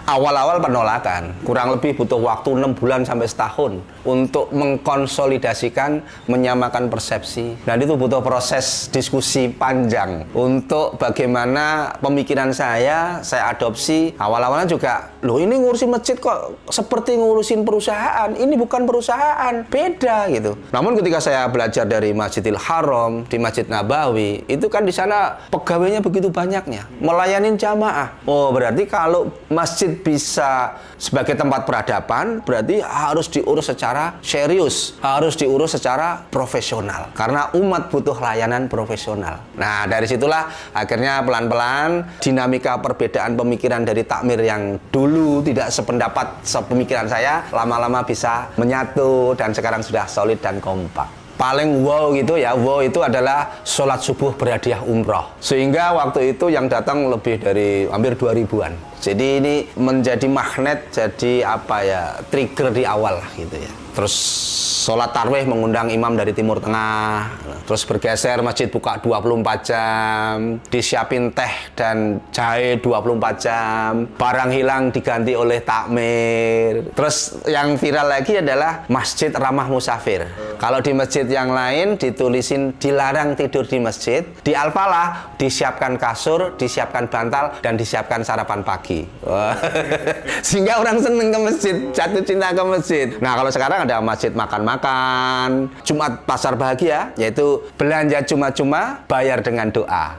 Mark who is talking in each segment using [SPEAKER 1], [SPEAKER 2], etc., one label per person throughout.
[SPEAKER 1] Awal-awal penolakan, kurang lebih butuh waktu 6 bulan sampai setahun untuk mengkonsolidasikan, menyamakan persepsi. Dan itu butuh proses diskusi panjang untuk bagaimana pemikiran saya adopsi. Awal-awalnya juga, loh ini ngurusin masjid kok seperti ngurusin perusahaan. Ini bukan perusahaan, beda gitu. Namun ketika saya belajar dari Masjidil Haram, di Masjid Nabawi, itu kan di sana pegawainya begitu banyaknya, melayani jamaah. Oh, berarti kalau masjid bisa sebagai tempat peradaban, berarti harus diurus secara serius, harus diurus secara profesional. Karena umat butuh layanan profesional. Nah, dari situlah akhirnya pelan-pelan dinamika perbedaan pemikiran dari takmir yang dulu tidak sependapat sepemikiran saya, lama-lama bisa menyatu dan sekarang sudah solid dan kompak. Paling wow gitu ya, wow itu adalah sholat subuh berhadiah umroh. Sehingga waktu itu yang datang lebih dari hampir 2000-an. Jadi ini menjadi magnet, jadi apa ya, trigger di awal lah gitu ya. Terus sholat tarawih mengundang imam dari Timur Tengah. Terus bergeser masjid buka 24 jam, disiapin teh dan jahe 24 jam, barang hilang diganti oleh takmir. Terus yang viral lagi adalah masjid ramah musafir. Kalau di masjid yang lain ditulisin dilarang tidur di masjid, di Al-Falah disiapkan kasur, disiapkan bantal, dan disiapkan sarapan pagi. Sehingga orang seneng ke masjid, jatuh cinta ke masjid. Nah, kalau sekarang ada masjid makan-makan, Jumat pasar bahagia, yaitu belanja cuma-cuma, bayar dengan doa.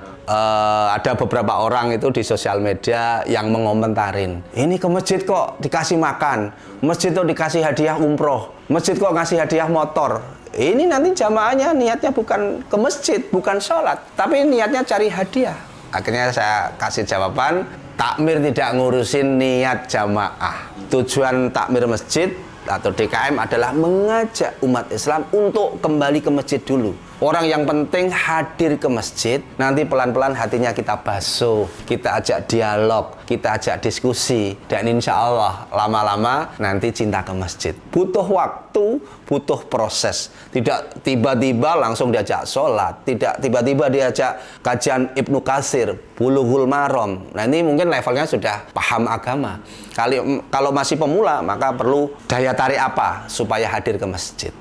[SPEAKER 1] Ada beberapa orang itu di sosial media yang mengomentarin, ini ke masjid kok dikasih makan, masjid kok dikasih hadiah umroh, masjid kok ngasih hadiah motor. Ini nanti jamaahnya niatnya bukan ke masjid, bukan sholat, tapi niatnya cari hadiah. Akhirnya saya kasih jawaban, takmir tidak ngurusin niat jamaah. Tujuan takmir masjid atau DKM adalah mengajak umat Islam untuk kembali ke masjid dulu. Orang yang penting hadir ke masjid, nanti pelan-pelan hatinya kita basuh, kita ajak dialog, kita ajak diskusi, dan insya Allah lama-lama nanti cinta ke masjid. Butuh waktu, butuh proses. Tidak tiba-tiba langsung diajak sholat, tidak tiba-tiba diajak kajian Ibnu Katsir, Bulughul Maram. Nah, ini mungkin levelnya sudah paham agama. Kalau masih pemula, maka perlu daya tarik apa supaya hadir ke masjid.